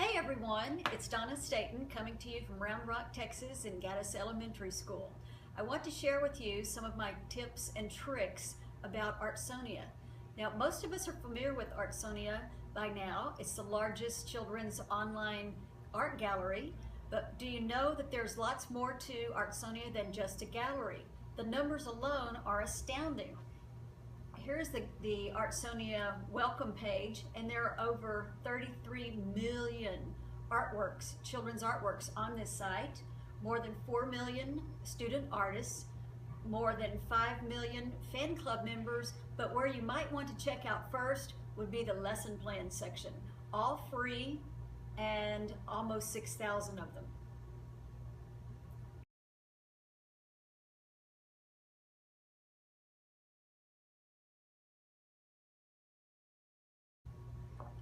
Hey everyone, it's Donna Staten coming to you from Round Rock, Texas in Gaddis Elementary School. I want to share with you some of my tips and tricks about Artsonia. Now, most of us are familiar with Artsonia by now. It's the largest children's online art gallery, but do you know that there's lots more to Artsonia than just a gallery? The numbers alone are astounding. Here's the Artsonia welcome page, and there are over 33 million artworks, children's artworks on this site, more than 4 million student artists, more than 5 million fan club members, but where you might want to check out first would be the lesson plan section. All free and almost 6,000 of them.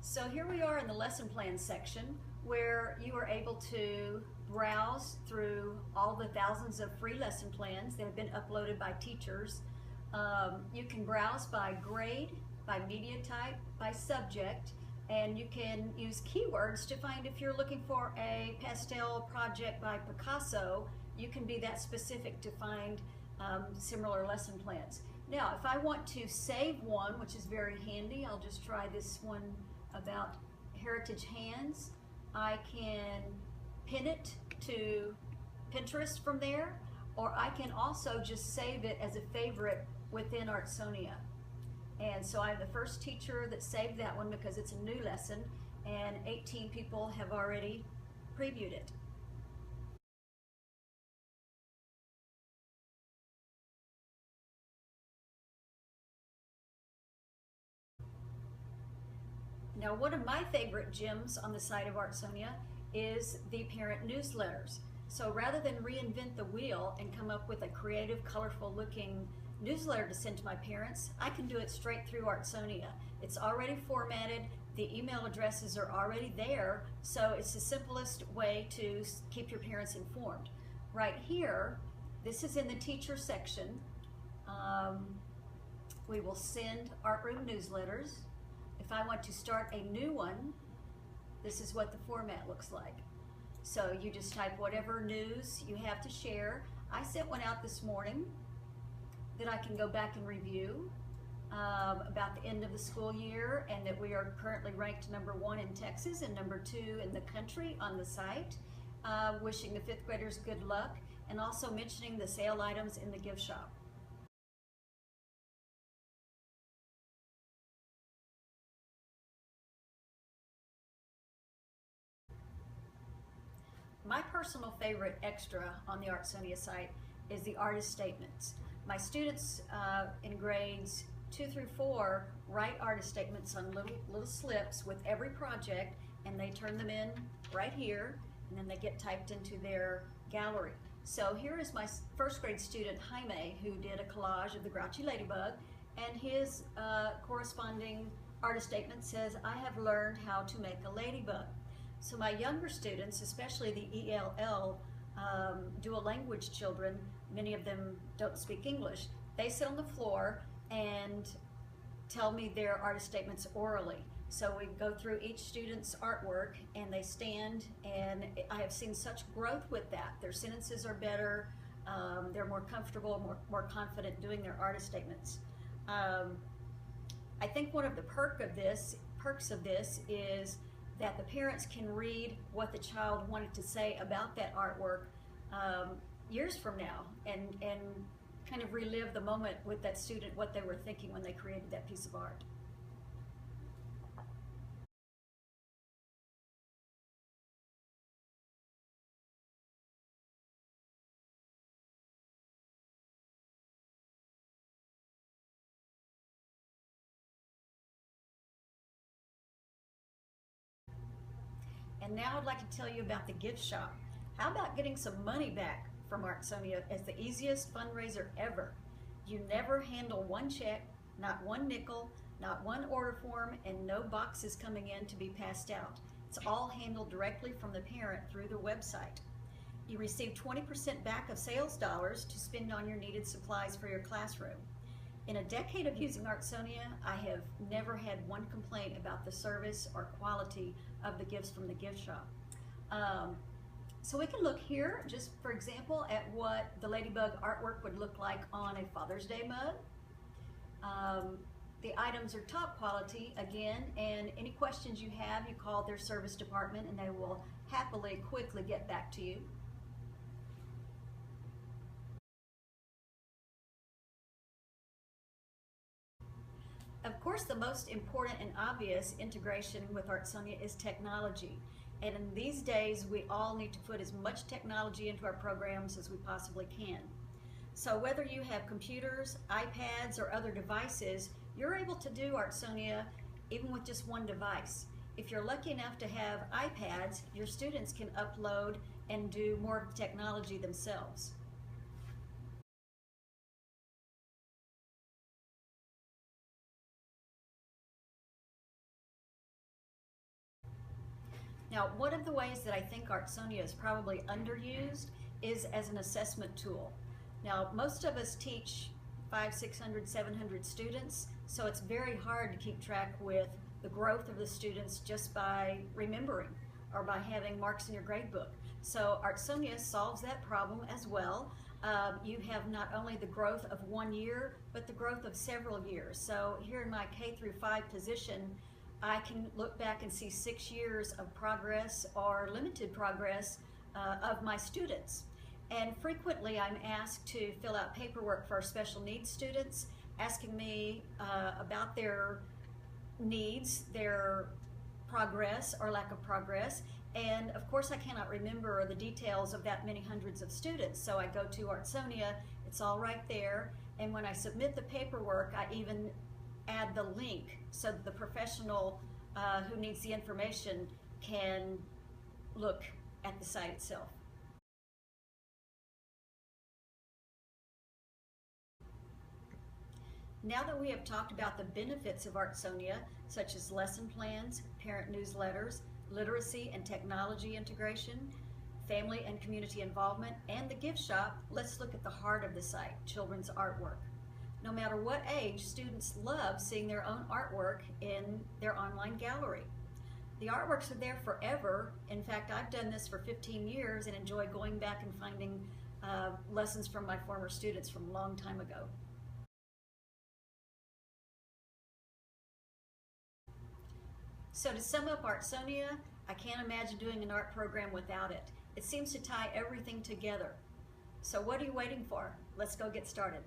So here we are in the lesson plan section where you are able to browse through all the thousands of free lesson plans that have been uploaded by teachers. You can browse by grade, by media type, by subject, and you can use keywords to find if you're looking for a pastel project by Picasso, you can be that specific to find similar lesson plans. Now, if I want to save one, which is very handy, I'll just try this one about heritage hands. I can pin it to Pinterest from there, or I can also just save it as a favorite within Artsonia. And so I'm the first teacher that saved that one because it's a new lesson, and 18 people have already previewed it. Now, one of my favorite gems on the site of Artsonia is the parent newsletters. So rather than reinvent the wheel and come up with a creative, colorful looking newsletter to send to my parents, I can do it straight through Artsonia. It's already formatted, the email addresses are already there, so it's the simplest way to keep your parents informed. Right here, this is in the teacher section. We will send art room newsletters. If I want to start a new one, this is what the format looks like. So you just type whatever news you have to share. I sent one out this morning that I can go back and review about the end of the school year, and that we are currently ranked #1 in Texas and #2 in the country on the site, wishing the 5th graders good luck, and also mentioning the sale items in the gift shop. My personal favorite extra on the Artsonia site is the artist statements. My students in grades 2 through 4 write artist statements on little slips with every project, and they turn them in right here, and then they get typed into their gallery. So here is my 1st grade student, Jaime, who did a collage of the grouchy ladybug, and his corresponding artist statement says, "I have learned how to make a ladybug." So my younger students, especially the ELL dual language children, many of them don't speak English, they sit on the floor and tell me their artist statements orally. So we go through each student's artwork and they stand, and I have seen such growth with that. Their sentences are better, they're more comfortable, more confident doing their artist statements. I think one of the perks of this is that the parents can read what the child wanted to say about that artwork years from now, and kind of relive the moment with that student, what they were thinking when they created that piece of art. And now I'd like to tell you about the gift shop. How about getting some money back from Artsonia as the easiest fundraiser ever? You never handle one check, not one nickel, not one order form, and no boxes coming in to be passed out. It's all handled directly from the parent through the website. You receive 20% back of sales dollars to spend on your needed supplies for your classroom. In a decade of using Artsonia, I have never had one complaint about the service or quality of the gifts from the gift shop. So we can look here, just for example, at what the ladybug artwork would look like on a Father's Day mug. The items are top quality, again, and any questions you have, you call their service department and they will happily, quickly get back to you. Of course, the most important and obvious integration with Artsonia is technology. And in these days, we all need to put as much technology into our programs as we possibly can. So whether you have computers, iPads, or other devices, you're able to do Artsonia even with just one device. If you're lucky enough to have iPads, your students can upload and do more of the technology themselves. Now, one of the ways that I think Artsonia is probably underused is as an assessment tool. Now, most of us teach 500, 600, 700 students, so it's very hard to keep track with the growth of the students just by remembering or by having marks in your grade book. So Artsonia solves that problem as well. You have not only the growth of 1 year, but the growth of several years. So here in my K through 5 position, I can look back and see 6 years of progress or limited progress of my students. And frequently I'm asked to fill out paperwork for our special needs students, asking me about their needs, their progress or lack of progress. And of course I cannot remember the details of that many hundreds of students. So I go to Artsonia, it's all right there. And when I submit the paperwork, I even add the link so that the professional who needs the information can look at the site itself. Now that we have talked about the benefits of Artsonia, such as lesson plans, parent newsletters, literacy and technology integration, family and community involvement, and the gift shop, let's look at the heart of the site, children's artwork. No matter what age, students love seeing their own artwork in their online gallery. The artworks are there forever. In fact, I've done this for 15 years and enjoy going back and finding lessons from my former students from a long time ago. So to sum up Artsonia, I can't imagine doing an art program without it. It seems to tie everything together. So what are you waiting for? Let's go get started.